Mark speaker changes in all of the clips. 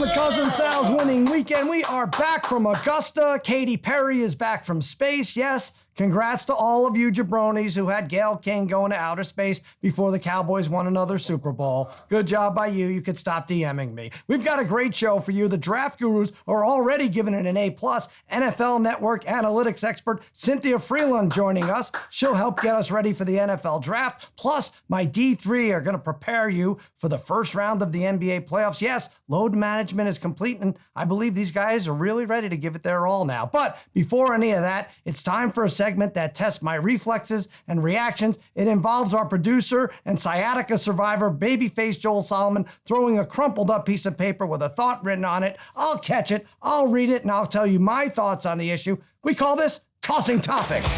Speaker 1: the Cousin Sal's winning weekend. We are back from Augusta. Katy Perry is back from space. Yes, congrats to all of you jabronis who had Gayle King going to outer space before the Cowboys won another Super Bowl. Good job by you. You could stop DMing me. We've got a great show for you. The draft gurus are already giving it an A+. NFL Network analytics expert Cynthia Frelund joining us. She'll help get us ready for the NFL draft. Plus, my D3 are going to prepare you for the first round of the NBA playoffs. Yes, load management is complete, and I believe these guys are really ready to give it their all now. But before any of that, it's time for a segment that tests my reflexes and reactions. It involves our producer and sciatica survivor, babyface Joel Solomon, throwing a crumpled up piece of paper with a thought written on it. I'll catch it, I'll read it, and I'll tell you my thoughts on the issue. We call this Tossing Topics.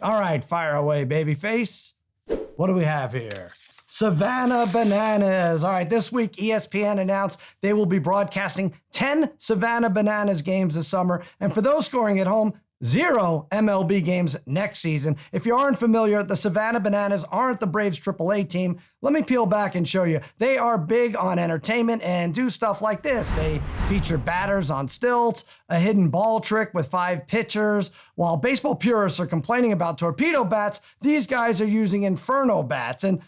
Speaker 1: All right, fire away, babyface. What do we have here? Savannah Bananas. All right, this week ESPN announced they will be broadcasting 10 Savannah Bananas games this summer. And for those scoring at home, 0 MLB games next season. If you aren't familiar, the Savannah Bananas aren't the Braves AAA team. Let me peel back and show you. They are big on entertainment and do stuff like this. They feature batters on stilts, a hidden ball trick with 5 pitchers. While baseball purists are complaining about torpedo bats, these guys are using inferno bats. And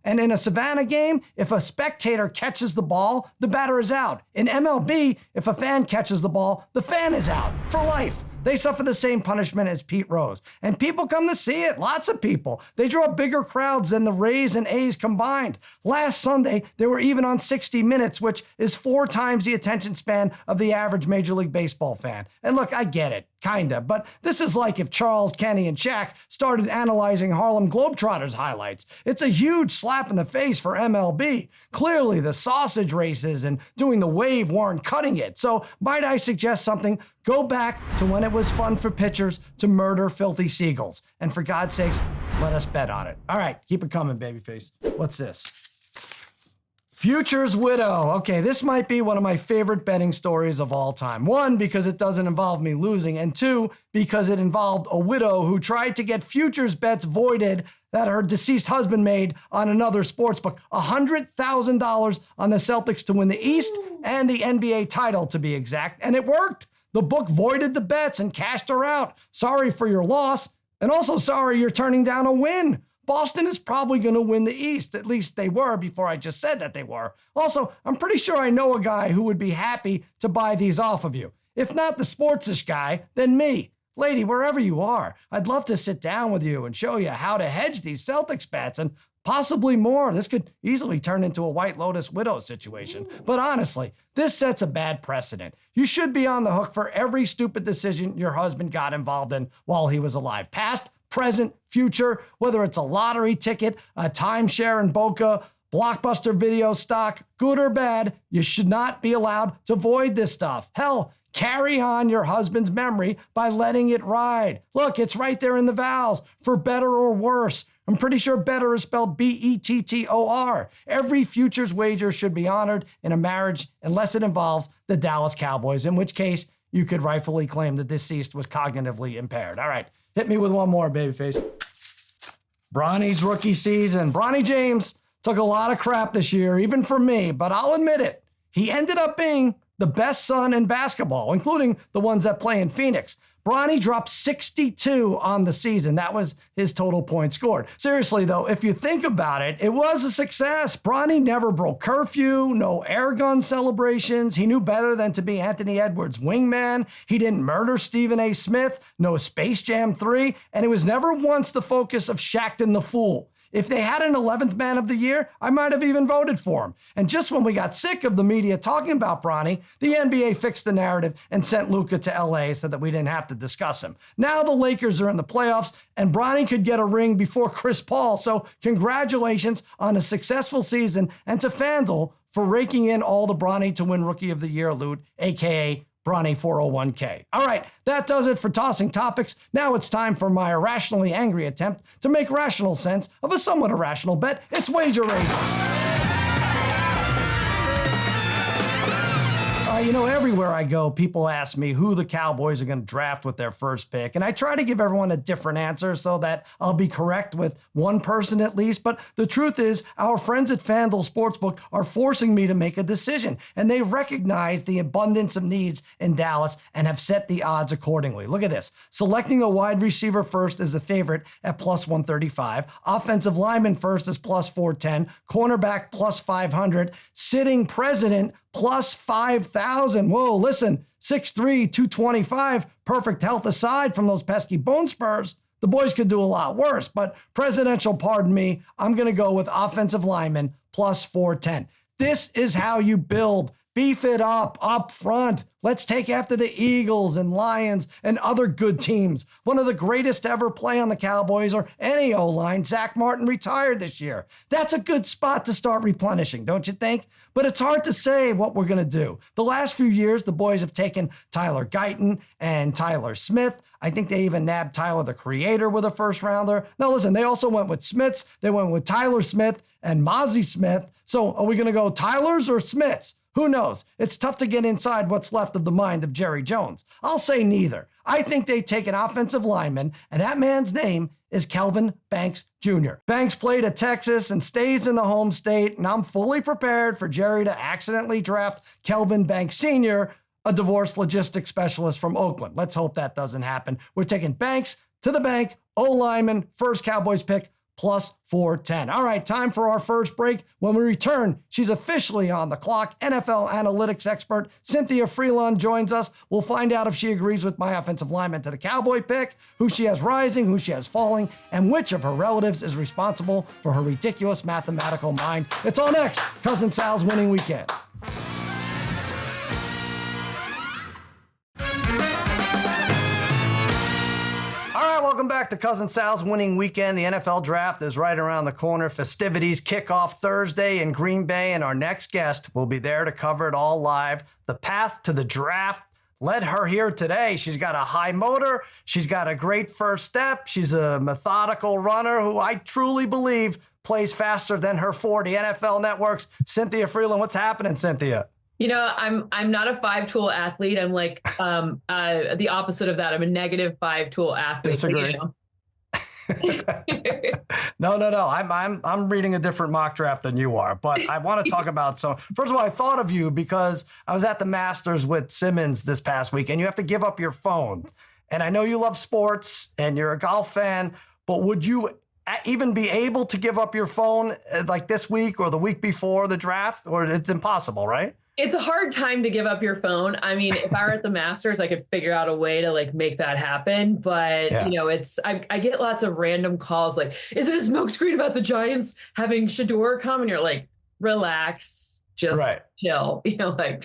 Speaker 1: in a Savannah game, if a spectator catches the ball, the batter is out. In MLB, if a fan catches the ball, the fan is out for life. They suffer the same punishment as Pete Rose. And people come to see it, lots of people. They draw bigger crowds than the Rays and A's combined. Last Sunday, they were even on 60 Minutes, which is 4 times the attention span of the average Major League Baseball fan. And look, I get it, kinda, but this is like if Charles, Kenny, and Shaq started analyzing Harlem Globetrotters highlights. It's a huge slap in the face for MLB. Clearly, the sausage races and doing the wave weren't cutting it. So might I suggest something? Go back to when it was fun for pitchers to murder filthy seagulls. And for God's sakes, let us bet on it. All right, keep it coming, babyface. What's this? Future's Widow. Okay, this might be one of my favorite betting stories of all time. 1, because it doesn't involve me losing, and 2, because it involved a widow who tried to get futures bets voided that her deceased husband made on another sportsbook. $100,000 on the Celtics to win the East and the NBA title, to be exact, and it worked. The book voided the bets and cashed her out. Sorry for your loss, and also sorry you're turning down a win. Boston is probably going to win the East. At least they were before I just said that they were. Also, I'm pretty sure I know a guy who would be happy to buy these off of you. If not the sportsish guy, then me. Lady, wherever you are, I'd love to sit down with you and show you how to hedge these Celtics bets and possibly more. This could easily turn into a White Lotus widow situation. But honestly, this sets a bad precedent. You should be on the hook for every stupid decision your husband got involved in while he was alive. Past, present, future, whether it's a lottery ticket, a timeshare in Boca, Blockbuster video stock, good or bad, you should not be allowed to void this stuff. Hell, carry on your husband's memory by letting it ride. Look, it's right there in the vows, for better or worse. I'm pretty sure better is spelled B-E-T-T-O-R. Every futures wager should be honored in a marriage unless it involves the Dallas Cowboys, in which case you could rightfully claim the deceased was cognitively impaired. All right, hit me with one more, babyface. Bronny's rookie season. Bronny James took a lot of crap this year, even for me, but I'll admit it. He ended up being the best son in basketball, including the ones that play in Phoenix. Bronny dropped 62 on the season. That was his total points scored. Seriously, though, if you think about it, it was a success. Bronny never broke curfew, no air gun celebrations. He knew better than to be Anthony Edwards' wingman. He didn't murder Stephen A. Smith, no Space Jam 3, and it was never once the focus of Shaqtin' the Fool. If they had an 11th man of the year, I might have even voted for him. And just when we got sick of the media talking about Bronny, the NBA fixed the narrative and sent Luka to LA so that we didn't have to discuss him. Now the Lakers are in the playoffs and Bronny could get a ring before Chris Paul. So congratulations on a successful season, and to FanDuel for raking in all the Bronny to win Rookie of the Year loot, aka Bronny 401k. All right, that does it for Tossing Topics. Now it's time for my irrationally angry attempt to make rational sense of a somewhat irrational bet. It's Wager Rating. All right, Everywhere I go, people ask me who the Cowboys are going to draft with their first pick. And I try to give everyone a different answer so that I'll be correct with one person at least. But the truth is, our friends at FanDuel Sportsbook are forcing me to make a decision. And they recognize the abundance of needs in Dallas and have set the odds accordingly. Look at this. Selecting a wide receiver first is the favorite at plus 135. Offensive lineman first is plus 410. Cornerback plus 500. Sitting president plus 5,000. Whoa, listen, 6'3", 225, perfect health aside from those pesky bone spurs. The boys could do a lot worse, but presidential, pardon me, I'm going to go with offensive lineman plus 410. This is how you build. Beef it up front. Let's take after the Eagles and Lions and other good teams. One of the greatest to ever play on the Cowboys or any O-line, Zach Martin, retired this year. That's a good spot to start replenishing, don't you think? But it's hard to say what we're going to do. The last few years, the boys have taken Tyler Guyton and Tyler Smith. I think they even nabbed Tyler the Creator with a first rounder. Now listen, they also went with Smiths. They went with Tyler Smith and Mozzie Smith. So are we going to go Tylers or Smiths? Who knows? It's tough to get inside what's left of the mind of Jerry Jones. I'll say neither. I think they take an offensive lineman, and that man's name is Kelvin Banks Jr. Banks played at Texas and stays in the home state, and I'm fully prepared for Jerry to accidentally draft Kelvin Banks Sr., a divorce logistics specialist from Oakland. Let's hope that doesn't happen. We're taking Banks to the bank, O-lineman, first Cowboys pick, plus 410. All right, time for our first break. When we return, she's officially on the clock. NFL analytics expert Cynthia Frelund joins us. We'll find out if she agrees with my offensive lineman to the Cowboy pick, who she has rising, who she has falling, and which of her relatives is responsible for her ridiculous mathematical mind. It's all next. Cousin Sal's winning weekend. Welcome back to Cousin Sal's winning weekend. The NFL draft is right around the corner. Festivities kick off Thursday in Green Bay, and our next guest will be there to cover it all live. The path to the draft led her here today. She's got a high motor. She's got a great first step. She's a methodical runner who I truly believe plays faster than her 40 NFL networks. Cynthia Frelund, what's happening, Cynthia?
Speaker 2: I'm not a 5-tool athlete. I'm like the opposite of that. I'm a negative 5-tool athlete.
Speaker 1: Disagree. No. I'm reading a different mock draft than you are, but I want to talk about first of all, I thought of you because I was at the Masters with Simmons this past week, and you have to give up your phone. And I know you love sports and you're a golf fan, but would you even be able to give up your phone like this week or the week before the draft, or it's impossible, right?
Speaker 2: It's a hard time to give up your phone. I mean, if I were at the Masters, I could figure out a way to make that happen. But, I get lots of random calls like, is it a smokescreen about the Giants having Shador come? And you're like, relax, just chill. But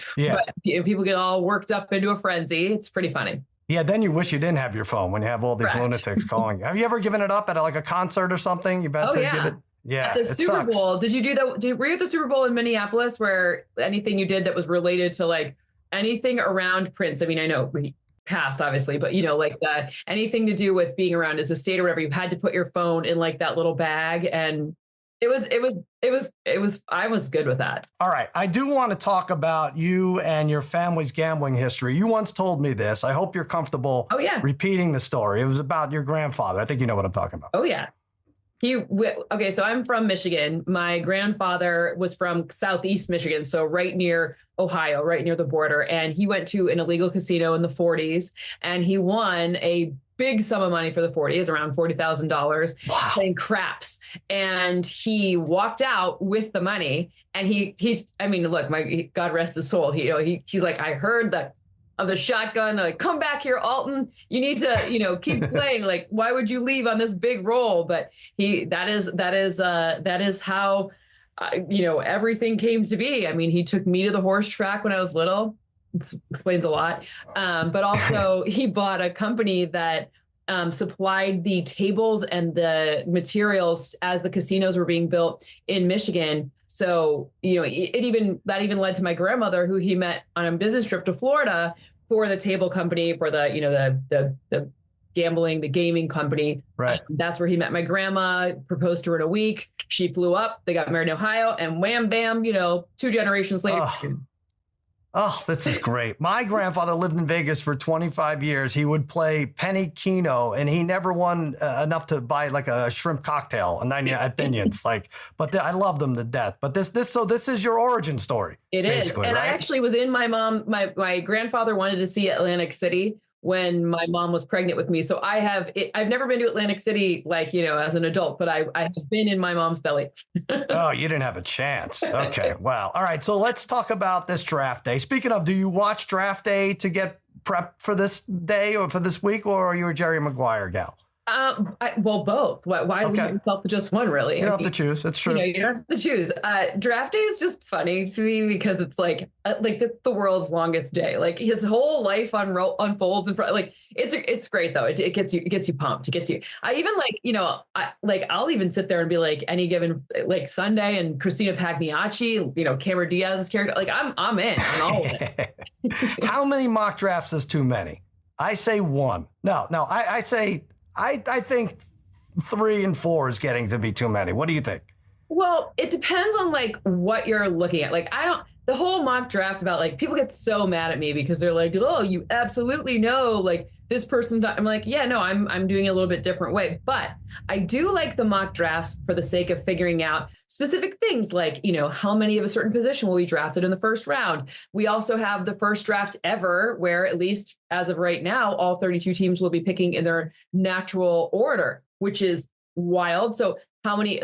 Speaker 2: people get all worked up into a frenzy. It's pretty funny.
Speaker 1: Yeah, then you wish you didn't have your phone when you have all these lunatics calling you. Have you ever given it up at a concert or something? You've had to give it. Yeah,
Speaker 2: at the Super Bowl, did you do that? Were you at the Super Bowl in Minneapolis where anything you did that was related to anything around Prince? I mean, I know he passed obviously, but anything to do with being around as a state or whatever, you had to put your phone in that little bag, and it was I was good with that.
Speaker 1: All right. I do want to talk about you and your family's gambling history. You once told me this. I hope you're comfortable repeating the story. It was about your grandfather. I think you know what I'm talking about.
Speaker 2: Oh, yeah. So I'm from Michigan. My grandfather was from Southeast Michigan, so right near Ohio, right near the border. And he went to an illegal casino in the 40s, and he won a big sum of money for the 40s, around $40,000 playing craps. And he walked out with the money, and God rest his soul. He's like, I heard that of the shotgun. They're like, come back here, Alton. You need to, keep playing. Why would you leave on this big roll? But that is how, everything came to be. I mean, he took me to the horse track when I was little. It explains a lot. But also he bought a company that supplied the tables and the materials as the casinos were being built in Michigan. So, it even led to my grandmother, who he met on a business trip to Florida for the table company, for the gambling, the gaming company.
Speaker 1: Right.
Speaker 2: That's where he met my grandma, proposed to her in a week. She flew up, they got married in Ohio, and wham, bam, 2 generations later.
Speaker 1: Oh, this is great. My grandfather lived in Vegas for 25 years. He would play penny keno, and he never won enough to buy like a shrimp cocktail, a 99 opinions. I loved him to death. But this is your origin story.
Speaker 2: It is. And right? I actually was in my grandfather wanted to see Atlantic City when my mom was pregnant with me. So I've never been to Atlantic City, as an adult, but I have been in my mom's belly.
Speaker 1: Oh, you didn't have a chance. Okay. Wow. All right. So let's talk about this draft day. Speaking of, do you watch draft day to get prepped for this day or for this week, or are you a Jerry Maguire gal?
Speaker 2: Both. Why limit yourself to just one, really?
Speaker 1: You don't have to choose. It's true.
Speaker 2: You don't have to choose. Draft day is just funny to me because it's like it's the world's longest day. Like his whole life unfolds in front. Like it's great though. It gets you pumped. It gets you. I even I'll even sit there and be like any given Sunday and Christina Pagliacci, Cameron Diaz's character. Like I'm in on all of it.
Speaker 1: How many mock drafts is too many? I say one. No. I say. I think 3 and 4 is getting to be too many. What do you think?
Speaker 2: Well, it depends on what you're looking at. The whole mock draft about people get so mad at me because they're like, oh, you absolutely know this person's not. I'm like, yeah, no, I'm doing it a little bit different way. But I do like the mock drafts for the sake of figuring out specific things how many of a certain position will be drafted in the first round. We also have the first draft ever where, at least as of right now, all 32 teams will be picking in their natural order, which is wild. So how many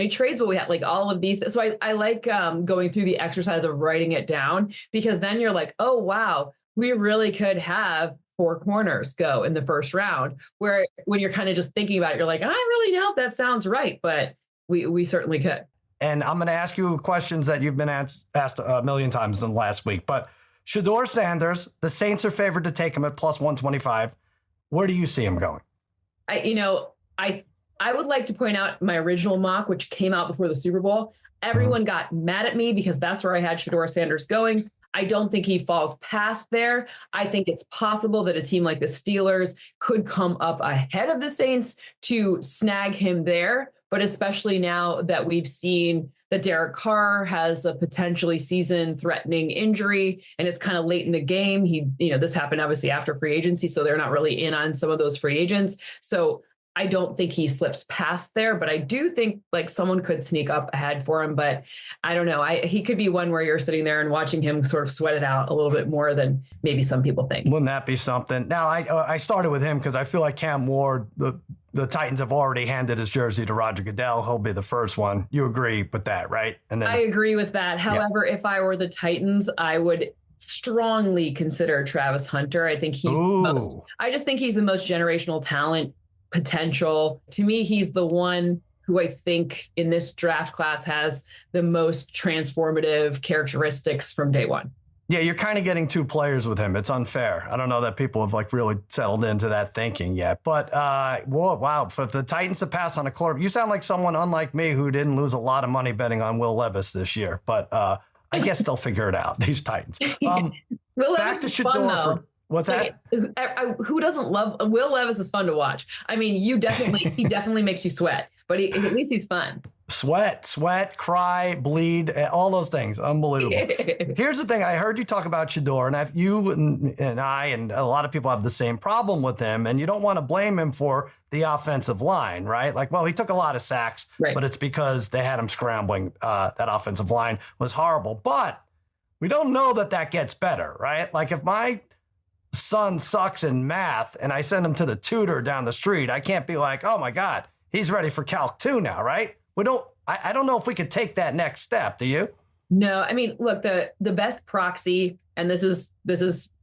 Speaker 2: trades will we have? All of these. So I like going through the exercise of writing it down, because then you're like, oh, wow, we really could have 4 corners go in the first round, where when you're kind of just thinking about it, you're like, I don't really know if that sounds right, but we certainly could.
Speaker 1: And I'm going to ask you questions that you've been asked a million times in the last week, but Shedeur Sanders, the Saints are favored to take him at plus 125. Where do you see him going?
Speaker 2: I would like to point out my original mock, which came out before the Super Bowl. Everyone got mad at me because that's where I had Shedeur Sanders going. I don't think he falls past there. I think it's possible that a team like the Steelers could come up ahead of the Saints to snag him there. But especially now that we've seen that Derek Carr has a potentially season-threatening injury, and it's kind of late in the game. This happened obviously after free agency, so they're not really in on some of those free agents. So I don't think he slips past there, but I do think someone could sneak up ahead for him. But I don't know. He could be one where you're sitting there and watching him sort of sweat it out a little bit more than maybe some people think.
Speaker 1: Wouldn't that be something? Now, I started with him because I feel like Cam Ward, the Titans have already handed his jersey to Roger Goodell. He'll be the first one. You agree with that, right? And then
Speaker 2: I agree with that. However, if I were the Titans, I would strongly consider Travis Hunter. I think I just think he's the most generational talent potential. To me, he's the one who I think in this draft class has the most transformative characteristics from day one.
Speaker 1: Yeah, you're kind of getting 2 players with him. It's unfair. I don't know that people have really settled into that thinking yet. But wow, for the Titans to pass on a quarterback, you sound like someone unlike me who didn't lose a lot of money betting on Will Levis this year. But I guess they'll figure it out, these Titans. Back to Shedeur. What's that?
Speaker 2: Who doesn't love Will Levis? Is fun to watch. I mean, he definitely makes you sweat, but at least he's fun. Sweat, cry,
Speaker 1: bleed, all those things. Unbelievable. Here's the thing. I heard you talk about Shedeur, and you and I and a lot of people have the same problem with him, and you don't want to blame him for the offensive line, right? He took a lot of sacks, right, but it's because they had him scrambling. That offensive line was horrible, but we don't know that gets better, right? If my son sucks in math and I send him to the tutor down the street, I can't be like, oh my God, he's ready for Calc 2 now, right? I don't know if we could take that next step. Do you?
Speaker 2: No, I mean, look, the best proxy, and this is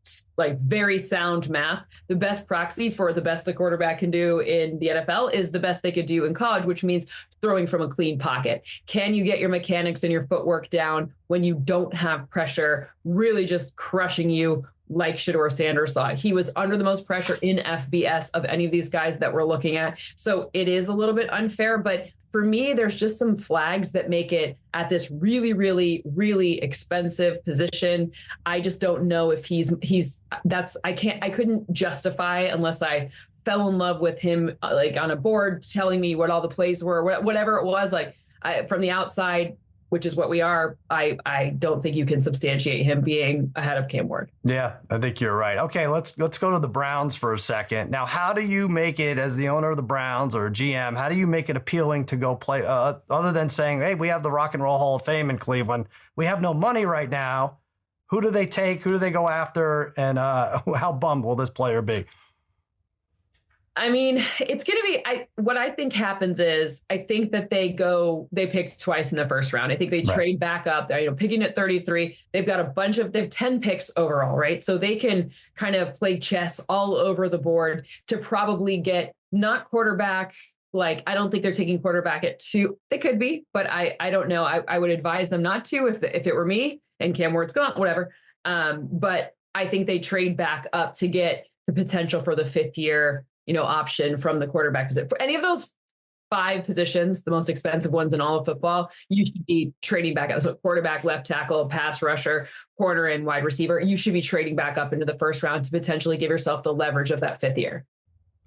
Speaker 2: very sound math, the best proxy for the best the quarterback can do in the NFL is the best they could do in college, which means throwing from a clean pocket. Can you get your mechanics and your footwork down when you don't have pressure really just crushing you like Shedeur Sanders saw? He was under the most pressure in FBS of any of these guys that we're looking at. So it is a little bit unfair, but for me, there's just some flags that make it at this really, really, really expensive position. I just don't know if I couldn't justify unless I fell in love with him, on a board telling me what all the plays were, whatever it was. From the outside, which is what we are, I don't think you can substantiate him being ahead of Cam Ward.
Speaker 1: Yeah, I think you're right. Okay, let's go to the Browns for a second. Now, how do you make it as the owner of the Browns or GM? How do you make it appealing to go play other than saying, hey, we have the Rock and Roll Hall of Fame in Cleveland. We have no money right now. Who do they take? Who do they go after? And how bummed will this player be?
Speaker 2: I mean, it's going to be, what I think happens is I think that they picked twice in the first round. I think they trade back up. They're, picking at 33. They've got they have 10 picks overall, right? So they can kind of play chess all over the board to probably get not quarterback. Like, I don't think they're taking quarterback at 2. They could be, but I don't know. I would advise them not to if it were me and Cam Ward's gone, whatever. But I think they trade back up to get the potential for the 5th year option from the quarterback position. For any of those 5 positions, the most expensive ones in all of football, you should be trading back up. So quarterback, left tackle, pass rusher, corner, and wide receiver. You should be trading back up into the first round to potentially give yourself the leverage of that 5th year.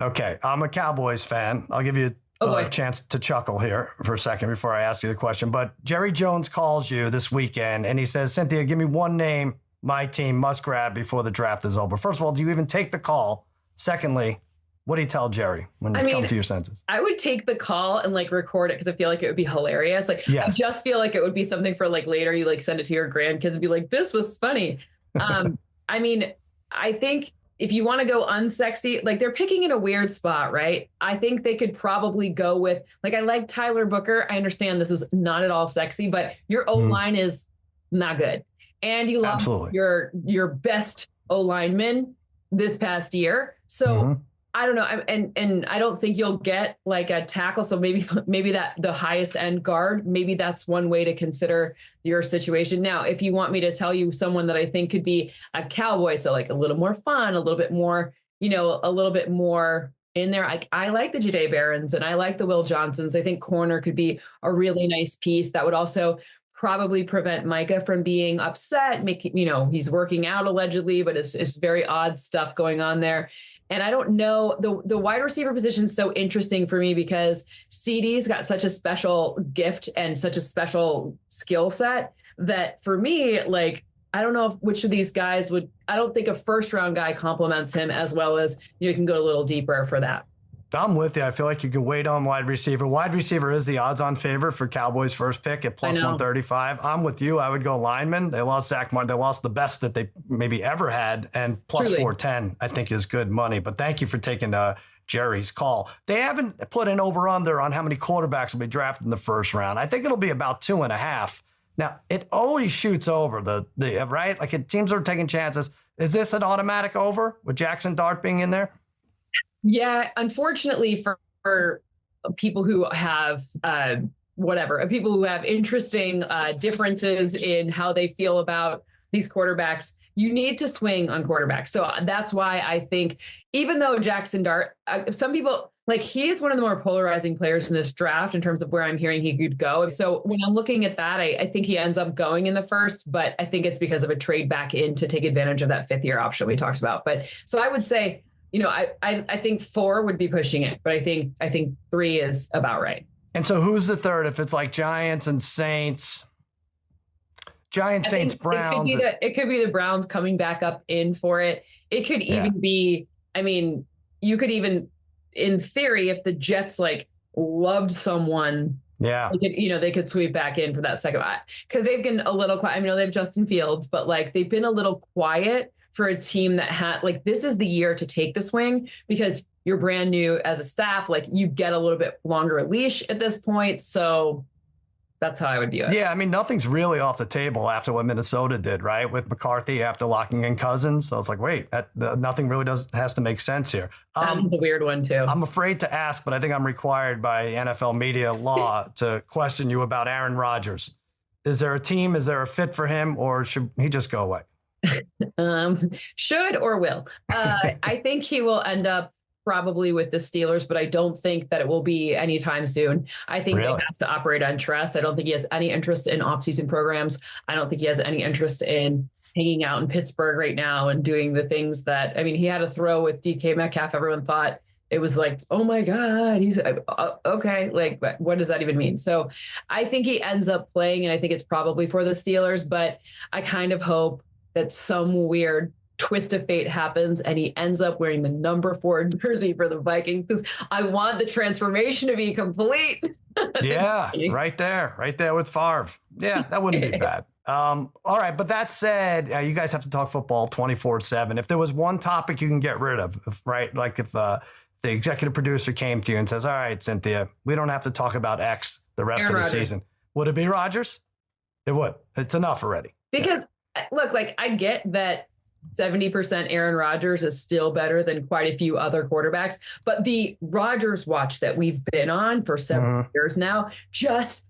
Speaker 1: Okay, I'm a Cowboys fan. I'll give you a chance to chuckle here for a second before I ask you the question. But Jerry Jones calls you this weekend and he says, Cynthia, give me one name my team must grab before the draft is over. First of all, do you even take the call? Secondly, what do you tell Jerry when you come to your senses?
Speaker 2: I would take the call and record it because I feel like it would be hilarious. I just feel like it would be something for later you send it to your grandkids and be like, this was funny. I mean, I think if you want to go unsexy, they're picking in a weird spot, right? I think they could probably go with, I like Tyler Booker. I understand this is not at all sexy, but your O-line is not good. And you lost your best O-lineman this past year. So I don't know. And I don't think you'll get a tackle. So maybe that the highest end guard, maybe that's one way to consider your situation. Now, if you want me to tell you someone that I think could be a Cowboy, so a little more fun, a little bit more, a little bit more in there. I like the Jahdae Barrons and I like the Will Johnsons. I think corner could be a really nice piece that would also probably prevent Micah from being upset, he's working out allegedly, but it's very odd stuff going on there. And I don't know, the wide receiver position is so interesting for me because CD's got such a special gift and such a special skill set that for me, I don't know which of these guys I don't think a first round guy complements him as well as you can go a little deeper for that.
Speaker 1: I'm with you. I feel like you can wait on wide receiver. Wide receiver is the odds-on favorite for Cowboys' first pick at plus 135. I'm with you. I would go lineman. They lost Zach Martin. They lost the best that they maybe ever had, and plus 410 I think is good money. But thank you for taking Jerry's call. They haven't put an over-under on how many quarterbacks will be drafted in the first round. I think it'll be about 2.5. Now, it always shoots over the right? Teams are taking chances. Is this an automatic over with Jackson Dart being in there?
Speaker 2: Yeah, unfortunately for people who have people who have interesting differences in how they feel about these quarterbacks, you need to swing on quarterbacks. So that's why I think even though Jackson Dart, some people he is one of the more polarizing players in this draft in terms of where I'm hearing he could go. So when I'm looking at that, I think he ends up going in the first, but I think it's because of a trade back in to take advantage of that 5th year option we talked about. But so I would say, I think 4 would be pushing it, but I think 3 is about right.
Speaker 1: And so who's the third? If it's Giants and Saints, Saints, Browns.
Speaker 2: It could be the Browns coming back up in for it. It could even be, you could even, in theory, if the Jets loved someone, they could sweep back in for that second, because they've been a little quiet. They have Justin Fields, but they've been a little quiet for a team that had this is the year to take the swing because you're brand new as a staff. You get a little bit longer leash at this point. So that's how I would view it.
Speaker 1: Yeah. Nothing's really off the table after what Minnesota did, right? With McCarthy after locking in Cousins. So it's wait, nothing really has to make sense here.
Speaker 2: That's a weird one too.
Speaker 1: I'm afraid to ask, but I think I'm required by NFL media law to question you about Aaron Rodgers. Is there a team? Is there a fit for him, or should he just go away?
Speaker 2: Should or will. I think he will end up probably with the Steelers, but I don't think that it will be anytime soon. I think he has to operate on trust. I don't think he has any interest in off-season programs. I don't think he has any interest in hanging out in Pittsburgh right now and doing the things that, he had a throw with DK Metcalf. Everyone thought it was like, oh my God, he's okay. Like, what does that even mean? So I think he ends up playing, and I think it's probably for the Steelers, but I kind of hope that some weird twist of fate happens and he ends up wearing the number 4 jersey for the Vikings, because I want the transformation to be complete.
Speaker 1: Yeah, right there with Favre. Yeah, that wouldn't be bad. All right, but that said, you guys have to talk football 24/7. If there was one topic you can get rid of, right? Like if the executive producer came to you and says, all right, Cynthia, we don't have to talk about X the rest of the season. Would it be Rodgers? It would. It's enough already.
Speaker 2: Because look, like I get that 70% Aaron Rodgers is still better than quite a few other quarterbacks, but the Rodgers watch that we've been on for several years now, he's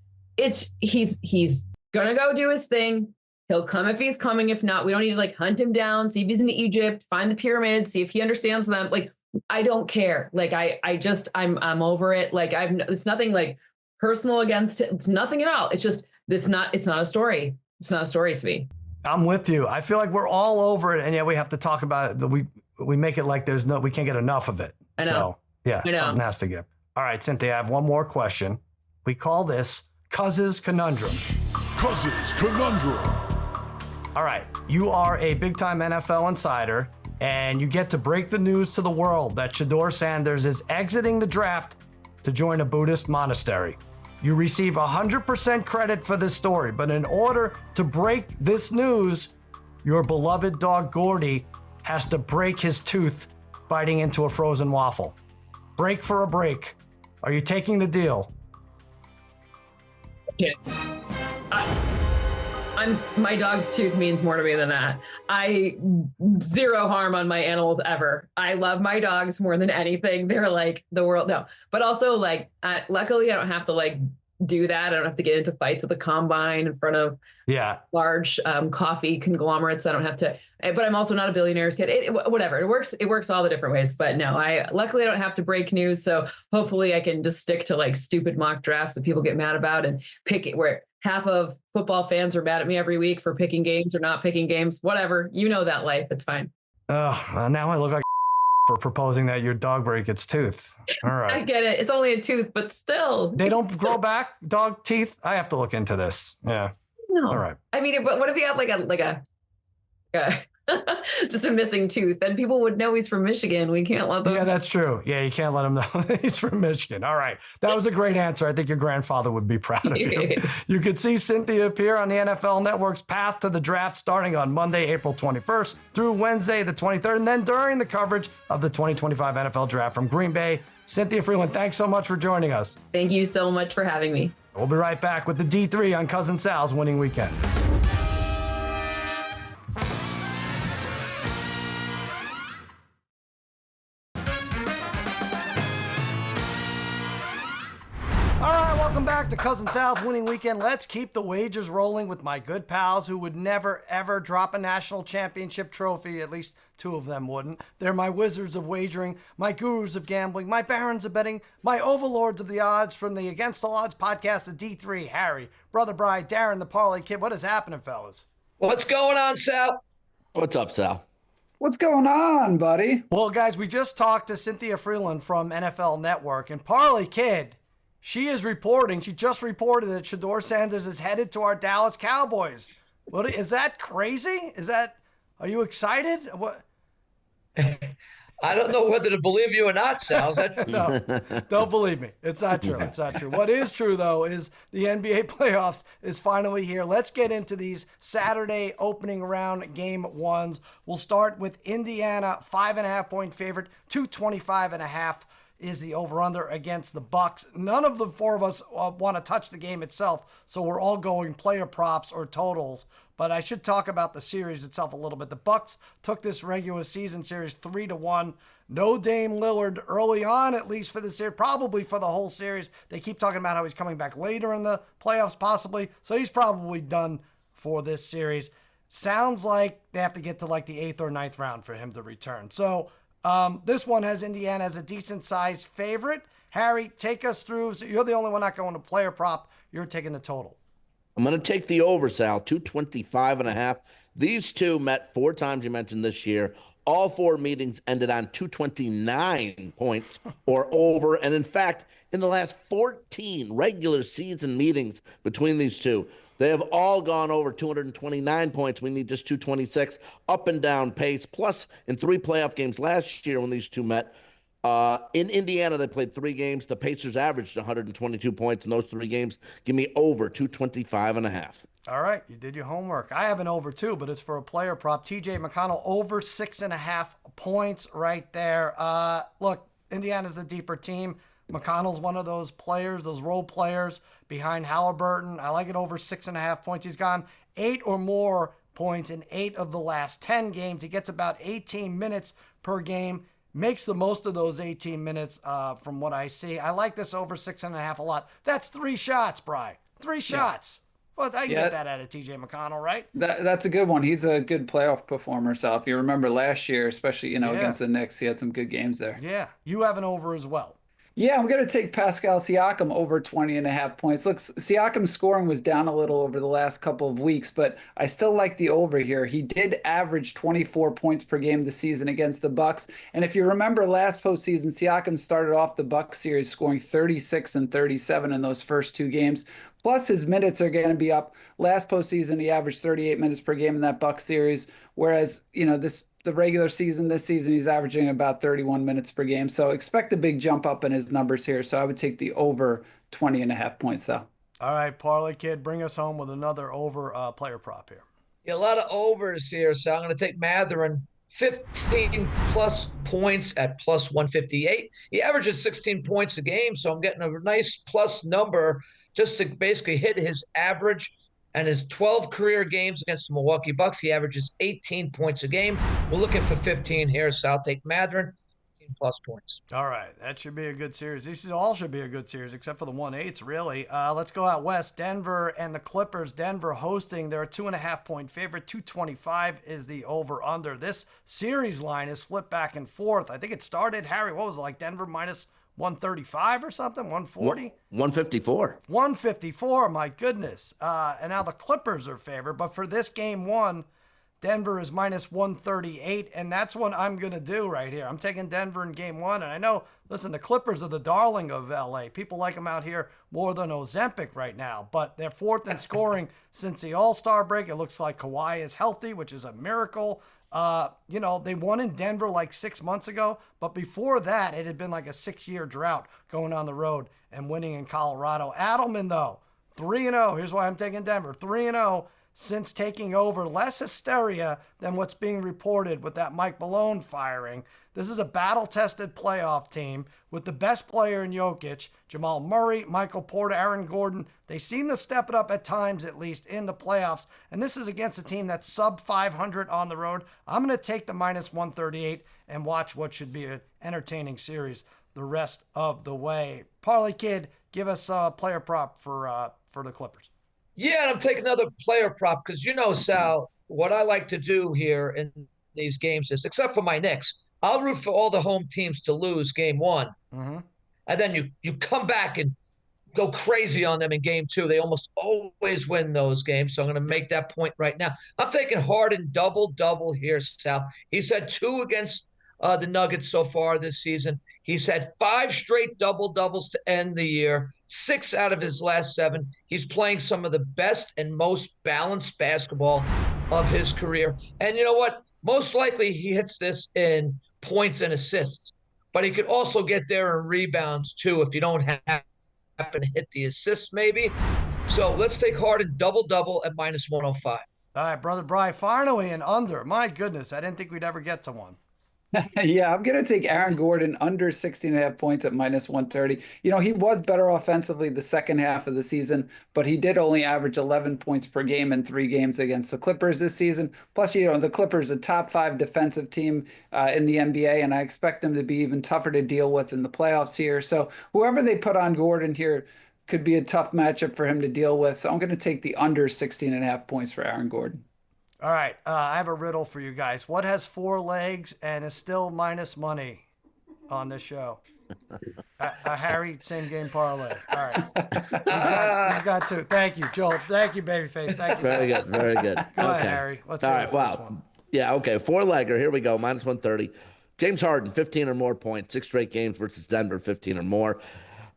Speaker 2: gonna go do his thing. He'll come if he's coming. If not, we don't need to like hunt him down, see if he's in Egypt, find the pyramids, see if he understands them. Like, I don't care. Like, I'm over it. Like, it's nothing like personal against it. It's nothing at all. It's just, it's not a story. It's not a story to me.
Speaker 1: I'm with you. I feel like we're all over it, and yet we have to talk about it. We make it like we can't get enough of it.
Speaker 2: I know.
Speaker 1: So yeah, something has to give. All right, Cynthia, I have one more question. We call this Cousins Conundrum.
Speaker 3: Cousins Conundrum.
Speaker 1: All right, you are a big-time NFL insider, and you get to break the news to the world that Shedeur Sanders is exiting the draft to join a Buddhist monastery. You receive 100% credit for this story, but in order to break this news, your beloved dog Gordy has to break his tooth biting into a frozen waffle. Break for a break. Are you taking the deal?
Speaker 2: Yeah. My dog's tooth means more to me than that. Zero harm on my animals ever. I love my dogs more than anything. They're like the world. No, but also like, luckily I don't have to like do that. I don't have to get into fights at the combine in front of large coffee conglomerates. I don't have to, but I'm also not a billionaire's kid. Whatever. It works all the different ways, but no, luckily I don't have to break news. So hopefully I can just stick to like stupid mock drafts that people get mad about and pick it where half of football fans are mad at me every week for picking games or not picking games, whatever. You know that life. It's fine.
Speaker 1: Now I look like for proposing that your dog break its tooth. All right.
Speaker 2: I get it. It's only a tooth, but still.
Speaker 1: They don't grow back, dog teeth? I have to look into this. Yeah.
Speaker 2: No.
Speaker 1: All right.
Speaker 2: I mean, but what if he had like a just a missing tooth? Then people would know he's from Michigan. We can't let them.
Speaker 1: Yeah, that's true. Yeah, you can't let him know he's from Michigan. All right. That was a great answer. I think your grandfather would be proud of you. You could see Cynthia appear on the NFL Network's Path to the Draft starting on Monday, April 21st through Wednesday, the 23rd, and then during the coverage of the 2025 NFL Draft from Green Bay. Cynthia Frelund, thanks so much for joining us.
Speaker 2: Thank you so much for having me.
Speaker 1: We'll be right back with the D3 on Cousin Sal's Winning Weekend. Welcome back to Cousin Sal's Winning Weekend. Let's keep the wagers rolling with my good pals who would never, ever drop a national championship trophy. At least 2 of them wouldn't. They're my wizards of wagering, my gurus of gambling, my barons of betting, my overlords of the odds from the Against All Odds podcast of D3, Harry, Brother Bri, Darren, the Parlay Kid. What is happening, fellas?
Speaker 4: What's going on, Sal?
Speaker 5: What's up, Sal?
Speaker 6: What's going on, buddy?
Speaker 1: Well, guys, we just talked to Cynthia Frelund from NFL Network, and Parlay Kid, she just reported that Shedeur Sanders is headed to our Dallas Cowboys. What, is that crazy? Are you excited? What?
Speaker 4: I don't know whether to believe you or not, Sal.
Speaker 1: No, don't believe me. It's not true. It's not true. What is true, though, is the NBA playoffs is finally here. Let's get into these Saturday opening round game ones. We'll start with Indiana, 5.5-point favorite, 225.5. is the over-under against the Bucks. None of the 4 of us want to touch the game itself, so we're all going player props or totals. But I should talk about the series itself a little bit. The Bucks took this regular season series 3-1. No Dame Lillard early on, at least for the series, probably for the whole series. They keep talking about how he's coming back later in the playoffs, possibly. So he's probably done for this series. Sounds like they have to get to like the 8th or 9th round for him to return. So this one has Indiana as a decent-sized favorite. Harry, take us through. So you're the only one not going to player prop. You're taking the total.
Speaker 5: I'm going to take the over, Sal, 225.5. These two met 4 times, you mentioned, this year. All 4 meetings ended on 229 points or over. And in fact, in the last 14 regular season meetings between these two, they have all gone over 229 points. We need just 226, up and down pace. Plus, in 3 playoff games last year when these two met, in Indiana, they played 3 games. The Pacers averaged 122 points in those 3 games. Give me over 225.5.
Speaker 1: All right, you did your homework. I have an over too, but it's for a player prop. TJ McConnell over 6.5 points right there. Look, Indiana's a deeper team. McConnell's one of those players, those role players behind Halliburton. I like it over 6.5 points. He's gone 8 or more points in 8 of the last 10 games. He gets about 18 minutes per game. Makes the most of those 18 minutes from what I see. I like this over 6.5 a lot. That's 3 shots, Bri. 3 shots. Well, I can get that out of TJ McConnell, right?
Speaker 6: That's a good one. He's a good playoff performer, Sal. If you remember last year, especially, against the Knicks, he had some good games there.
Speaker 1: Yeah. You have an over as well.
Speaker 6: Yeah, I'm going to take Pascal Siakam over 20.5 points. Look, Siakam's scoring was down a little over the last couple of weeks, but I still like the over here. He did average 24 points per game this season against the Bucks. And if you remember last postseason, Siakam started off the Bucks series scoring 36 and 37 in those first 2 games. Plus, his minutes are going to be up. Last postseason, he averaged 38 minutes per game in that Bucks series, whereas, the regular season, this season, he's averaging about 31 minutes per game. So expect a big jump up in his numbers here. So I would take the over 20.5 points, Sal.
Speaker 1: All right, Parlay Kid, bring us home with another over player prop here.
Speaker 4: Yeah, a lot of overs here, so I'm going to take Mathurin. 15 plus points at plus 158. He averages 16 points a game, so I'm getting a nice plus number just to basically hit his average. And his 12 career games against the Milwaukee Bucks, he averages 18 points a game. We're looking for 15 here, so I'll take Mathurin, 15 plus points.
Speaker 1: All right, that should be a good series. These all should be a good series, except for the 1/8s, really. Let's go out west. Denver and the Clippers. Denver hosting. They're a 2.5 point favorite. 225 is the over/under. This series line is flipped back and forth. I think it started, Harry, what was it, like Denver minus 135 or something, 140?
Speaker 5: 154.
Speaker 1: 154, my goodness. And now the Clippers are favored. But for this game 1, Denver is minus 138, and that's what I'm going to do right here. I'm taking Denver in game 1, and I know, listen, the Clippers are the darling of L.A. People like them out here more than Ozempic right now, but they're 4th in scoring since the All-Star break. It looks like Kawhi is healthy, which is a miracle. They won in Denver like 6 months ago, but before that, it had been like a 6-year drought going on the road and winning in Colorado. Adelman, though, 3-0. Here's why I'm taking Denver. 3-0 since taking over. Less hysteria than what's being reported with that Mike Malone firing. This is a battle-tested playoff team with the best player in Jokic, Jamal Murray, Michael Porter, Aaron Gordon. They seem to step it up at times, at least, in the playoffs. And this is against a team that's sub 500 on the road. I'm going to take the minus 138 and watch what should be an entertaining series the rest of the way. Parlay Kid, give us a player prop for the Clippers.
Speaker 4: Yeah, and I'm taking another player prop because, Sal, what I like to do here in these games is, except for my Knicks, I'll root for all the home teams to lose game 1.
Speaker 1: Mm-hmm.
Speaker 4: And then you come back and go crazy on them in game 2. They almost always win those games. So I'm going to make that point right now. I'm taking Harden double here, Sal. He's had 2 against the Nuggets so far this season. He's had 5 straight double-doubles to end the year, 6 out of his last 7. He's playing some of the best and most balanced basketball of his career. And you know what? Most likely he hits this in points and assists, but he could also get there in rebounds too if you don't happen to hit the assists maybe. So let's take Harden double-double at minus 105.
Speaker 1: All right, Brother Bri, finally an under. My goodness, I didn't think we'd ever get to one.
Speaker 6: Yeah, I'm going to take Aaron Gordon under 16.5 points at minus 130. He was better offensively the second half of the season, but he did only average 11 points per game in 3 games against the Clippers this season. Plus, the Clippers, a top 5 defensive team in the NBA, and I expect them to be even tougher to deal with in the playoffs here. So whoever they put on Gordon here could be a tough matchup for him to deal with. So I'm going to take the under 16.5 points for Aaron Gordon.
Speaker 1: All right, I have a riddle for you guys. What has 4 legs and is still minus money on this show? A Harry same game parlay. All right, he's got 2. Thank you, Joel. Thank you, babyface. Thank you.
Speaker 5: Very good.
Speaker 1: Go ahead, Harry. Let's
Speaker 5: All
Speaker 1: hear
Speaker 5: right.
Speaker 1: the first
Speaker 5: Wow.
Speaker 1: one.
Speaker 5: Yeah, okay. Four-legger. Here we go. Minus 130. James Harden, 15 or more points, 6 straight games versus Denver, 15 or more.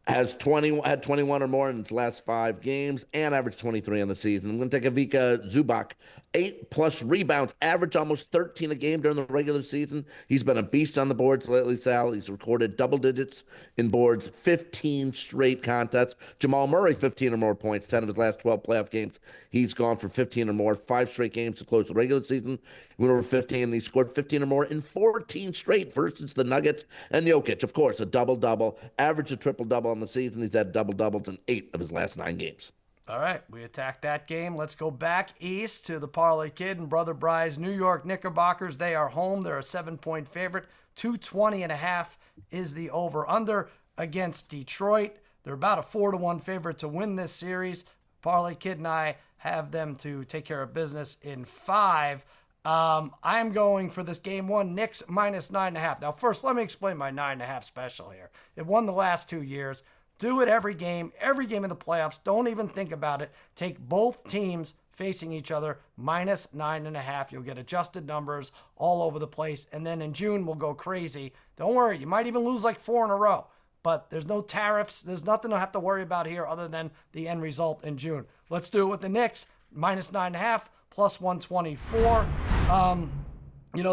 Speaker 5: Had 21 or more in his last 5 games and averaged 23 on the season. I'm going to take Ivica Zubac, 8+ rebounds, average almost 13 a game during the regular season. He's been a beast on the boards lately, Sal. He's recorded double digits in boards, 15 straight contests. Jamal Murray, 15 or more points, 10 of his last 12 playoff games. He's gone for 15 or more, 5 straight games to close the regular season. He went over 15, and he scored 15 or more in 14 straight versus the Nuggets. And Jokic, of course, a double-double, averaged a triple-double on the season. He's had double-doubles in 8 of his last 9 games.
Speaker 1: All right, we attacked that game. Let's go back east to the Parlay Kid and Brother Bry's New York Knickerbockers. They are home. They're a 7-point favorite. 220.5 is the over-under against Detroit. They're about a 4-1 favorite to win this series. Parlay Kid and I have them to take care of business in 5. I'm going for this game 1, Knicks minus 9.5. Now, first, let me explain my 9.5 special here. It won the last 2 years. Do it every game in the playoffs. Don't even think about it. Take both teams facing each other, minus 9.5. You'll get adjusted numbers all over the place. And then in June, we'll go crazy. Don't worry. You might even lose like 4 in a row. But there's no tariffs. There's nothing to have to worry about here other than the end result in June. Let's do it with the Knicks, minus 9.5, plus 124.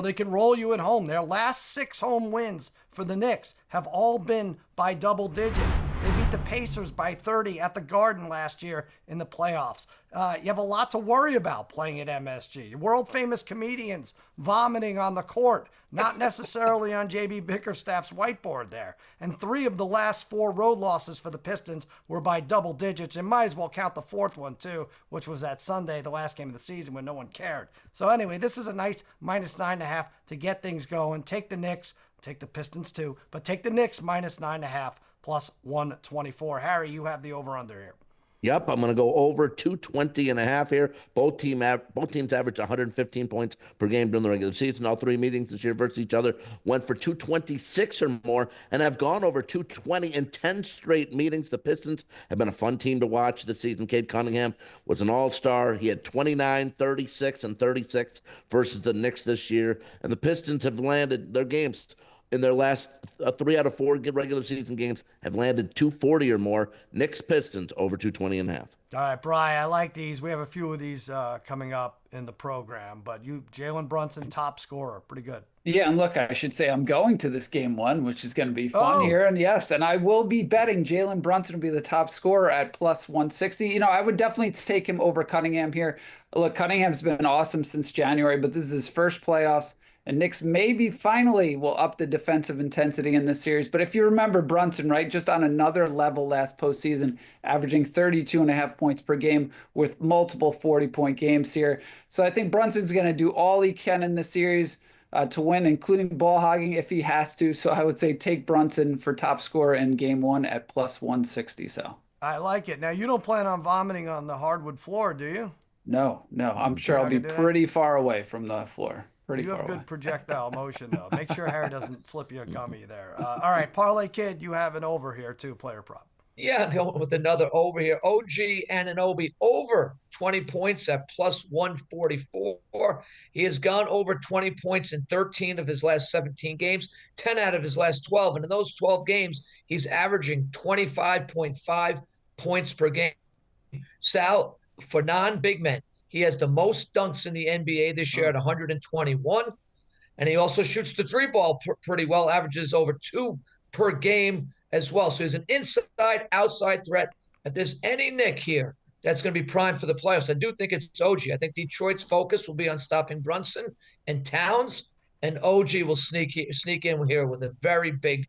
Speaker 1: They can roll you at home. Their last 6 home wins for the Knicks have all been by double digits. They beat the Pacers by 30 at the Garden last year in the playoffs. You have a lot to worry about playing at MSG. World-famous comedians vomiting on the court, not necessarily on J.B. Bickerstaff's whiteboard there. And 3 of the last 4 road losses for the Pistons were by double digits. And might as well count the 4th one, too, which was that Sunday, the last game of the season, when no one cared. So anyway, this is a nice minus 9.5 to get things going. Take the Knicks. Take the Pistons, too. But take the Knicks minus 9.5. Plus 124. Harry, you have the over-under here.
Speaker 5: Yep, I'm going to go over 220.5 here. Both teams averaged 115 points per game during the regular season. All 3 meetings this year versus each other went for 226 or more and have gone over 220 in 10 straight meetings. The Pistons have been a fun team to watch this season. Cade Cunningham was an all-star. He had 29, 36, and 36 versus the Knicks this year. And the Pistons have landed their games in their last 3 out of 4 regular season games have landed 240 or more. Knicks Pistons over 220.5.
Speaker 1: All right, Bri, I like these. We have a few of these coming up in the program, but Jalen Brunson, top scorer, pretty good.
Speaker 6: Yeah, and look, I should say I'm going to this game 1, which is going to be fun here. And yes, and I will be betting Jalen Brunson will be the top scorer at plus 160. I would definitely take him over Cunningham here. Look, Cunningham's been awesome since January, but this is his first playoffs. And Knicks maybe finally will up the defensive intensity in this series. But if you remember Brunson, right, just on another level last postseason, averaging 32.5 points per game with multiple 40-point games here. So I think Brunson's going to do all he can in this series to win, including ball hogging if he has to. So I would say take Brunson for top scorer in game 1 at plus 160. So
Speaker 1: I like it. Now, you don't plan on vomiting on the hardwood floor, do you?
Speaker 6: No. I'm sure I'll be pretty far away from the floor.
Speaker 1: You have good projectile motion, though. Make sure Harry doesn't slip you a gummy there. All right, Parlay Kid, you have an over here, too, player prop.
Speaker 4: Yeah, going with another over here. OG Anunoby over 20 points at plus 144. He has gone over 20 points in 13 of his last 17 games, 10 out of his last 12. And in those 12 games, he's averaging 25.5 points per game. Sal, for non-big men, he has the most dunks in the NBA this year at 121. And he also shoots the 3-ball pretty well, averages over 2 per game as well. So he's an inside-outside threat. If there's any Knick here that's going to be primed for the playoffs, I do think it's OG. I think Detroit's focus will be on stopping Brunson and Towns, and OG will sneak in here with a very big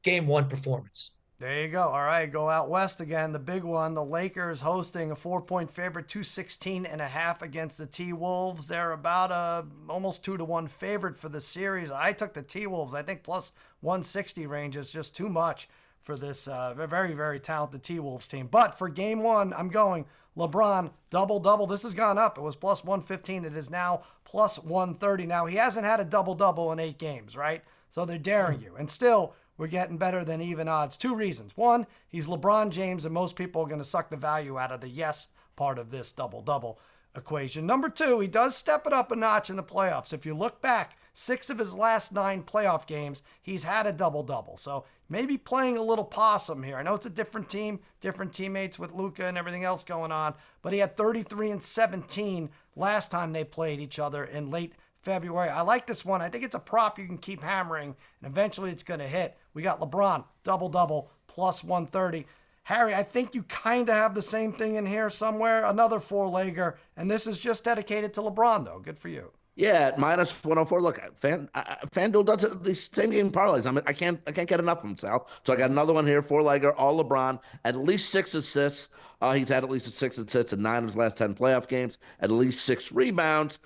Speaker 4: Game 1 performance.
Speaker 1: There you go. All right, go out west again. The big one, the Lakers hosting a 4-point favorite, 216.5 against the T-Wolves. They're about a almost 2-1 favorite for the series. I took the T-Wolves. I think plus 160 range is just too much for this very, very talented T-Wolves team. But for game 1, I'm going LeBron double-double. This has gone up. It was plus 115. It is now plus 130. Now, he hasn't had a double-double in 8 games, right? So they're daring you. And still, we're getting better than even odds. 2 reasons. 1, he's LeBron James, and most people are going to suck the value out of the yes part of this double-double. equation. Number 2, he does step it up a notch in the playoffs. If you look back, 6 of his last 9 playoff games, he's had a double-double. So maybe playing a little possum here. I know it's a different team, different teammates with Luka and everything else going on, but he had 33 and 17 last time they played each other in late February. I like this one. I think it's a prop you can keep hammering, and eventually it's going to hit. We got LeBron, double-double, plus 130. Harry, I think you kind of have the same thing in here somewhere, another 4-legger, and this is just dedicated to LeBron, though. Good for you.
Speaker 5: Yeah, at minus 104. Look, FanDuel does it, these same game parlays. I can't get enough of them, Sal. So I got another one here, 4-legger, all LeBron, at least 6 assists. He's had at least 6 assists in 9 of his last 10 playoff games, at least 6 rebounds.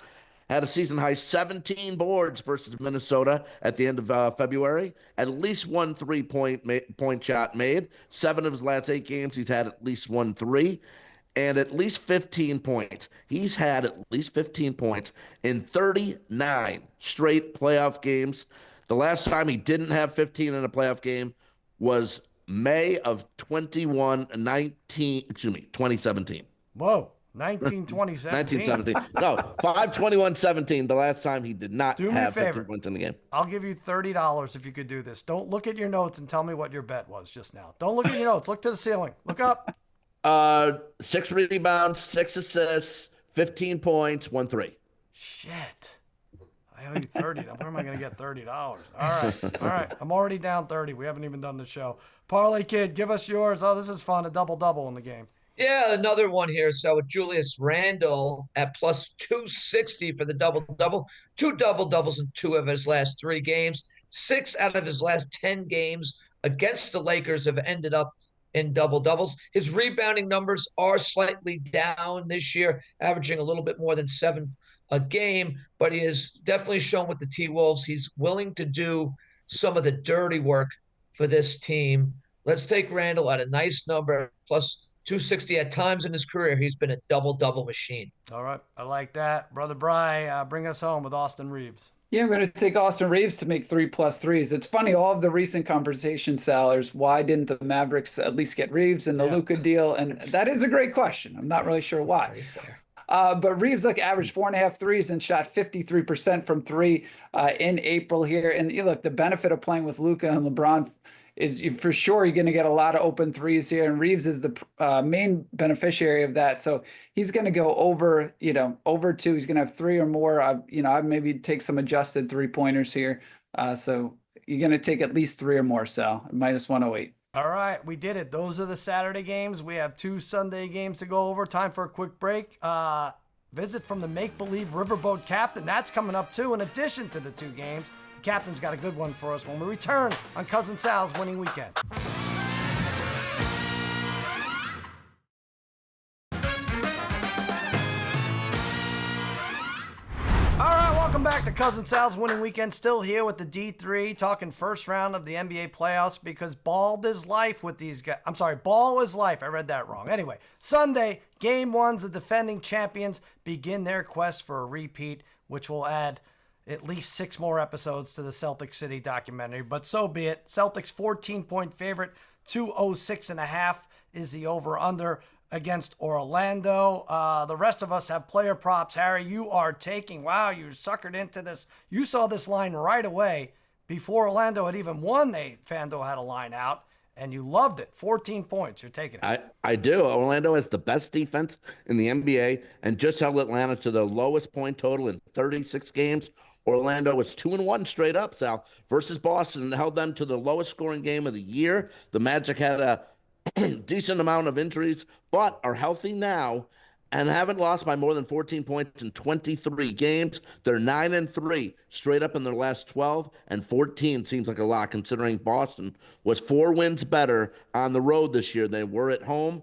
Speaker 5: Had a season high 17 boards versus Minnesota at the end of February. At least 1 3-point shot made. 7 of his last 8 games, he's had at least 1 3. And at least 15 points. He's had at least 15 points in 39 straight playoff games. The last time he didn't have 15 in a playoff game was May of 2017.
Speaker 1: Whoa. 1917.
Speaker 5: No, 5/21/17. The last time he did not have 15 points in the game.
Speaker 1: I'll give you $30 if you could do this. Don't look at your notes and tell me what your bet was just now. Don't look at your notes. Look to the ceiling. Look up.
Speaker 5: 6 rebounds, 6 assists, 15 points, 1 3.
Speaker 1: Shit. I owe you 30. Where am I going to get $30? All right. I'm already down 30. We haven't even done the show. Parlay Kid, give us yours. Oh, this is fun. A double-double in the game.
Speaker 4: Yeah, another one here. So with Julius Randle at plus 260 for the double-double. 2 double-doubles in 2 of his last 3 games. 6 out of his last 10 games against the Lakers have ended up in double-doubles. His rebounding numbers are slightly down this year, averaging a little bit more than 7 a game, but he has definitely shown with the T-Wolves he's willing to do some of the dirty work for this team. Let's take Randle at a nice number, plus 260. At times in his career, he's been a double-double machine.
Speaker 1: All right. I like that. Brother Bry, bring us home with Austin Reeves.
Speaker 6: Yeah, I'm going to take Austin Reeves to make 3+3s. It's funny, all of the recent conversation, Sal, is why didn't the Mavericks at least get Reeves in the Luka deal? And that is a great question. I'm not really sure why. But Reeves, averaged 4.5 threes and shot 53% from 3 in April here. And look, the benefit of playing with Luka and LeBron is for sure you're going to get a lot of open threes here, and Reeves is the main beneficiary of that. So he's going to go over 2. He's going to have 3 or more. I'd maybe take some adjusted 3-pointers here. So you're going to take at least 3 or more, Sal, minus 108.
Speaker 1: All right, we did it. Those are the Saturday games. We have 2 Sunday games to go over. Time for a quick break. Visit from the Make Believe Riverboat Captain. That's coming up too, in addition to the 2 games. Captain's got a good one for us when we return on Cousin Sal's Winning Weekend. All right, welcome back to Cousin Sal's Winning Weekend. Still here with the D3, talking first round of the NBA playoffs because ball is life with these guys. I'm sorry, ball is life. I read that wrong. Anyway, Sunday, Game 1's the defending champions begin their quest for a repeat, which will add at least 6 more episodes to the Celtic City documentary, but so be it. Celtics 14-point favorite, 206.5 is the over-under against Orlando. The rest of us have player props. Harry, you are taking, wow, you suckered into this. You saw this line right away. Before Orlando had even won, FanDuel had a line out, and you loved it. 14 points. You're taking it.
Speaker 5: I do. Orlando has the best defense in the NBA and just held Atlanta to the lowest point total in 36 games. Orlando was 2-1 straight up, Sal, versus Boston, and held them to the lowest scoring game of the year. The Magic had a decent amount of injuries, but are healthy now and haven't lost by more than 14 points in 23 games. They're 9-3 straight up in their last 12, and 14 seems like a lot considering Boston was 4 wins better on the road this year. They were at home.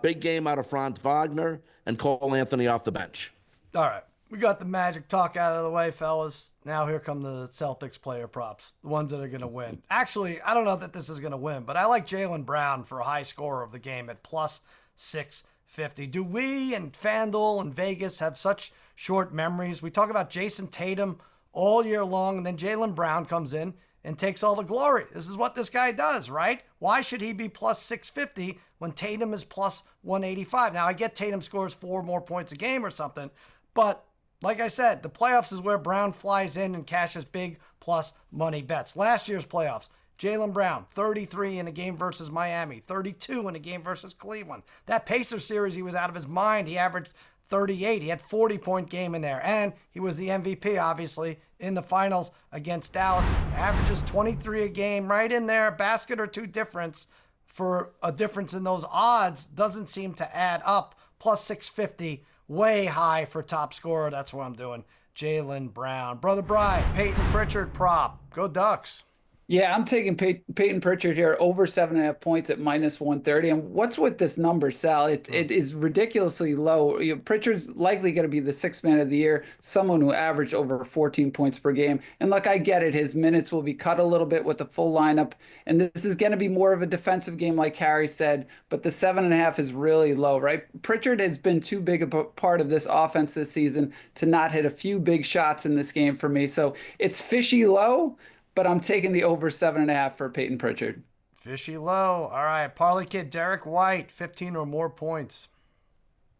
Speaker 5: Big game out of Franz Wagner and Cole Anthony off the bench.
Speaker 1: All right. We got the Magic talk out of the way, fellas. Now here come the Celtics player props, the ones that are going to win. Actually, I don't know that this is going to win, but I like Jaylen Brown for a high scorer of the game at plus 650. Do we and FanDuel and Vegas have such short memories? We talk about Jason Tatum all year long, and then Jaylen Brown comes in and takes all the glory. This is what this guy does, right? Why should he be plus 650 when Tatum is plus 185? Now, I get Tatum scores 4 more points a game or something, but like I said, the playoffs is where Brown flies in and cashes big plus money bets. Last year's playoffs, Jaylen Brown, 33 in a game versus Miami, 32 in a game versus Cleveland. That Pacers series, he was out of his mind. He averaged 38. He had 40-point game in there. And he was the MVP, obviously, in the finals against Dallas. Averages 23 a game, right in there. A basket or two difference for a difference in those odds doesn't seem to add up. Plus 650, way high for top scorer. That's what I'm doing. Jaylen Brown. Brother Bry, Peyton Pritchard prop. Go Ducks.
Speaker 6: Yeah, I'm taking Peyton Pritchard here over 7.5 points at minus 130. And what's with this number, Sal? It is ridiculously low. Pritchard's likely going to be the sixth man of the year, someone who averaged over 14 points per game. And look, I get it. His minutes will be cut a little bit with the full lineup. And this is going to be more of a defensive game, like Harry said. But the 7.5 is really low, right? Pritchard has been too big a part of this offense this season to not hit a few big shots in this game for me. So it's fishy low, but I'm taking the over 7.5 for Peyton Pritchard.
Speaker 1: Fishy low. All right. Parlay kid Derek White, 15 or more points.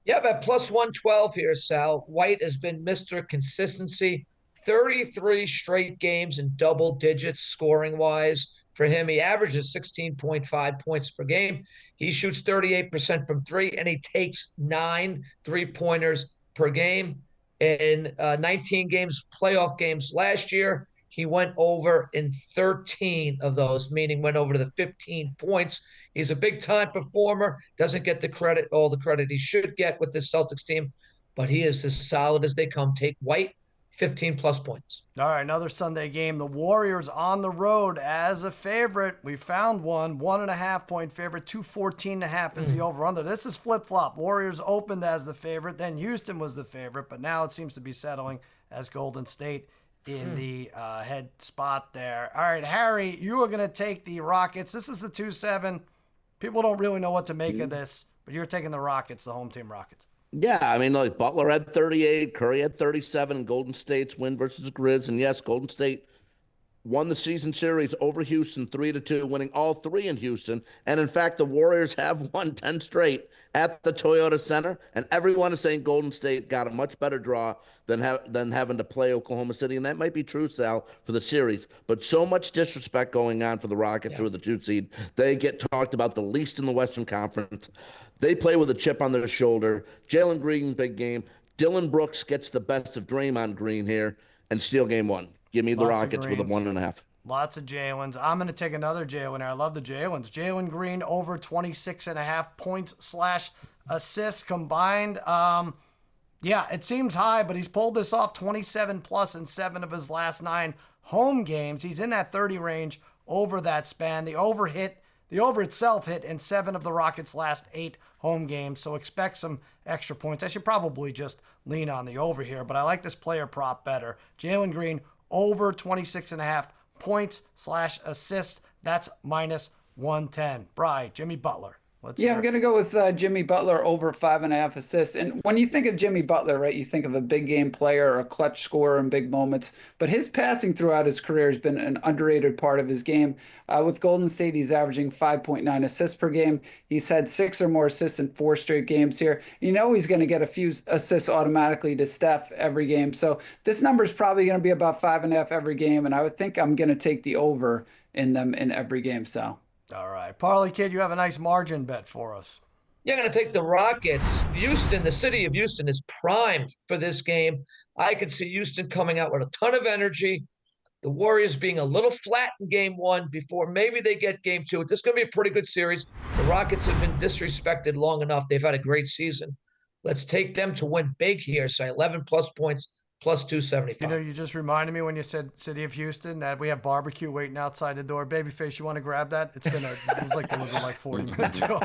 Speaker 4: Yeah, but plus 112 here, Sal. White has been Mr. Consistency. 33 straight games in double digits scoring-wise for him. He averages 16.5 points per game. He shoots 38% from three, and he takes 9 3-pointers per game. In 19 games, playoff games last year, he went over in 13 of those, meaning went over to the 15 points. He's a big-time performer, doesn't get all the credit he should get with this Celtics team, but he is as solid as they come. Take White, 15-plus points.
Speaker 1: All right, another Sunday game. The Warriors on the road as a favorite. We found one, 1.5-point favorite, 214.5 is the over-under. This is flip-flop. Warriors opened as the favorite, then Houston was the favorite, but now it seems to be settling as Golden State in the head spot there. All right, Harry, you are going to take the Rockets. This is the 2-7. People don't really know what to make of this, but you're taking the Rockets, the home team Rockets.
Speaker 5: Yeah, I mean, like Butler had 38, Curry had 37 in Golden State's win versus Grizz. And yes, Golden State won the season series over Houston 3-2, winning all 3 in Houston. And in fact, the Warriors have won 10 straight at the Toyota Center. And everyone is saying Golden State got a much better draw than having to play Oklahoma City. And that might be true, Sal, for the series. But so much disrespect going on for the Rockets, who are the 2 seed. They get talked about the least in the Western Conference. They play with a chip on their shoulder. Jalen Green, big game. Dylan Brooks gets the best of Draymond Green here and steal game 1. Give me the Rockets with a 1.5.
Speaker 1: Lots of Jalen's. I'm going to take another Jalen. I love the Jalen's. Jalen Green over 26.5 points / assists combined. Yeah, it seems high, but he's pulled this off 27 plus in 7 of his last 9 home games. He's in that 30 range over that span. The over itself hit in 7 of the Rockets' last 8 home games. So expect some extra points. I should probably just lean on the over here, but I like this player prop better. Jalen Green over 26.5 points / assists. That's minus 110. Bry, Jimmy Butler.
Speaker 6: I'm going to go with Jimmy Butler over 5.5 assists. And when you think of Jimmy Butler, right, you think of a big game player or a clutch scorer in big moments. But his passing throughout his career has been an underrated part of his game. With Golden State, he's averaging 5.9 assists per game. He's had 6 or more assists in 4 straight games here. You know he's going to get a few assists automatically to Steph every game. So this number is probably going to be about 5.5 every game. And I would think I'm going to take the over in them in every game, Sal.
Speaker 1: All right. Parlay Kid, you have a nice margin bet for us.
Speaker 4: Yeah, I'm going to take the Rockets. Houston, the city of Houston, is primed for this game. I could see Houston coming out with a ton of energy. The Warriors being a little flat in game 1 before maybe they get game 2. This is going to be a pretty good series. The Rockets have been disrespected long enough. They've had a great season. Let's take them to win big here. Say 11-plus points. Plus 275.
Speaker 1: You know, you just reminded me when you said City of Houston that we have barbecue waiting outside the door. Babyface, you want to grab that? It was like delivered like 40 minutes ago.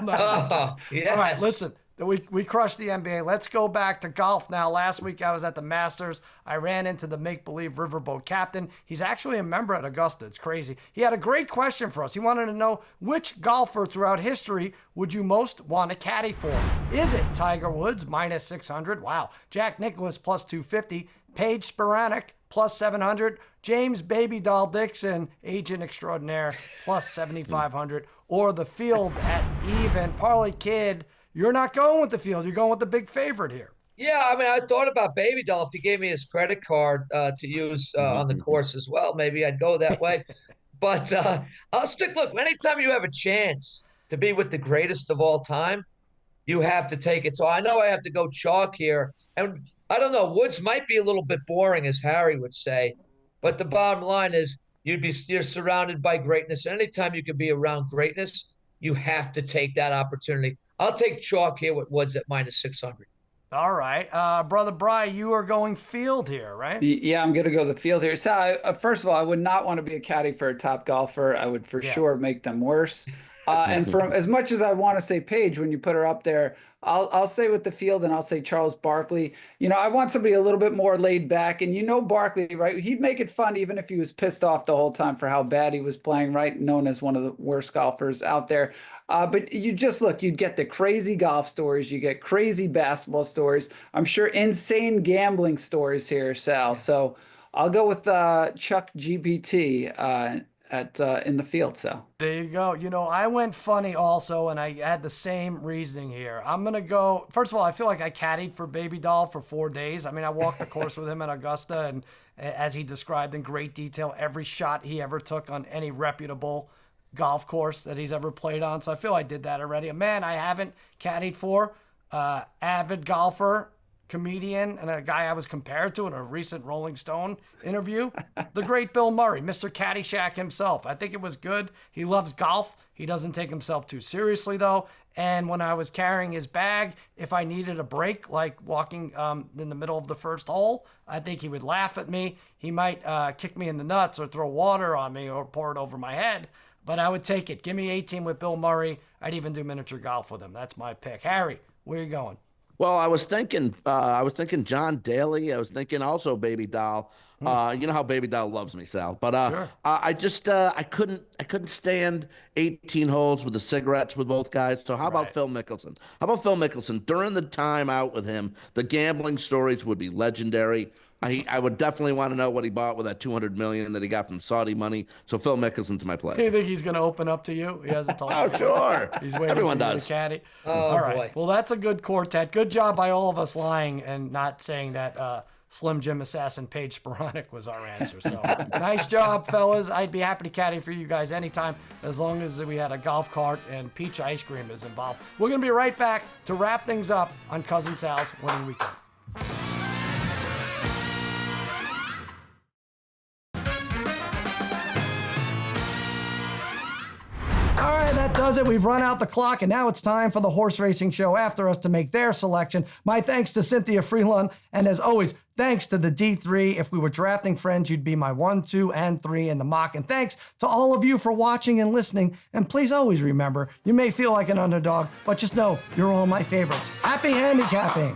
Speaker 4: Yes.
Speaker 1: All right, listen. We crushed the NBA. Let's go back to golf now. Last week I was at the Masters. I ran into the make-believe riverboat captain. He's actually a member at Augusta. It's crazy. He had a great question for us. He wanted to know, which golfer throughout history would you most want to caddy for? Is it Tiger Woods, minus 600? Wow. Jack Nicklaus, plus 250. Paige Spiranac, plus 700. James Baby Doll Dixon, agent extraordinaire, plus 7,500. Or the field at even. Parlay Kid, you're not going with the field. You're going with the big favorite here.
Speaker 4: Yeah, I mean, I thought about Baby Doll. If he gave me his credit card to use on the course as well, maybe I'd go that way. But I'll stick. Look, anytime you have a chance to be with the greatest of all time, you have to take it. So I know I have to go chalk here. And I don't know, Woods might be a little bit boring, as Harry would say. But the bottom line is you're surrounded by greatness. And anytime you can be around greatness, you have to take that opportunity. I'll take chalk here with Woods at minus 600.
Speaker 1: All right. Brother Bry, you are going field here, right?
Speaker 6: Yeah, I'm going to go the field here. So, first of all, I would not want to be a caddy for a top golfer. I would for sure make them worse. And for as much as I want to say Paige, when you put her up there, I'll say with the field, and I'll say Charles Barkley. You know, I want somebody a little bit more laid back. And you know Barkley, right? He'd make it fun even if he was pissed off the whole time for how bad he was playing, right? Known as one of the worst golfers out there. But you just look, you'd get the crazy golf stories. You get crazy basketball stories. I'm sure insane gambling stories here, Sal. So I'll go with Chuck GPT in the field, Sal.
Speaker 1: There you go. You know, I went funny also, and I had the same reasoning here. I'm going to go, first of all, I feel like I caddied for Baby Doll for 4 days. I mean, I walked the course with him at Augusta, and as he described in great detail, every shot he ever took on any reputable golf course that he's ever played on. So I feel I did that already. A man I haven't caddied for, avid golfer, comedian, and a guy I was compared to in a recent Rolling Stone interview, the great Bill Murray, Mr. Caddyshack himself. I think it was good. He loves golf. He doesn't take himself too seriously, though. And when I was carrying his bag, if I needed a break, like walking in the middle of the first hole, I think he would laugh at me. He might kick me in the nuts or throw water on me or pour it over my head. But I would take it. Give me 18 with Bill Murray. I'd even do miniature golf with him. That's my pick. Harry, where are you going?
Speaker 5: Well, I was thinking John Daly. I was thinking also Baby Doll. You know how Baby Doll loves me, Sal. But
Speaker 1: Sure.
Speaker 5: I couldn't stand 18 holes with the cigarettes with both guys. So how about Phil Mickelson? How about Phil Mickelson? During the time out with him, the gambling stories would be legendary. I would definitely want to know what he bought with that $200 million that he got from Saudi money. So Phil Mickelson's my player.
Speaker 1: Do you think he's going to open up to you? He hasn't told
Speaker 5: Oh, sure.
Speaker 1: He's waiting
Speaker 5: Everyone
Speaker 1: for you
Speaker 5: does.
Speaker 1: to caddy.
Speaker 4: Oh,
Speaker 1: all right.
Speaker 4: boy.
Speaker 1: Well, that's a good quartet. Good job by all of us lying and not saying that Slim Jim Assassin Paige Sporonic was our answer. So nice job, fellas. I'd be happy to caddy for you guys anytime, as long as we had a golf cart and peach ice cream is involved. We're going to be right back to wrap things up on Cousin Sal's Winning Weekend. All right, that does it. We've run out the clock, and now it's time for the horse racing show after us to make their selection. My thanks to Cynthia Frelund, and as always, thanks to the D3. If we were drafting friends, you'd be my 1, 2, and 3 in the mock. And thanks to all of you for watching and listening. And please always remember, you may feel like an underdog, but just know you're all my favorites. Happy handicapping.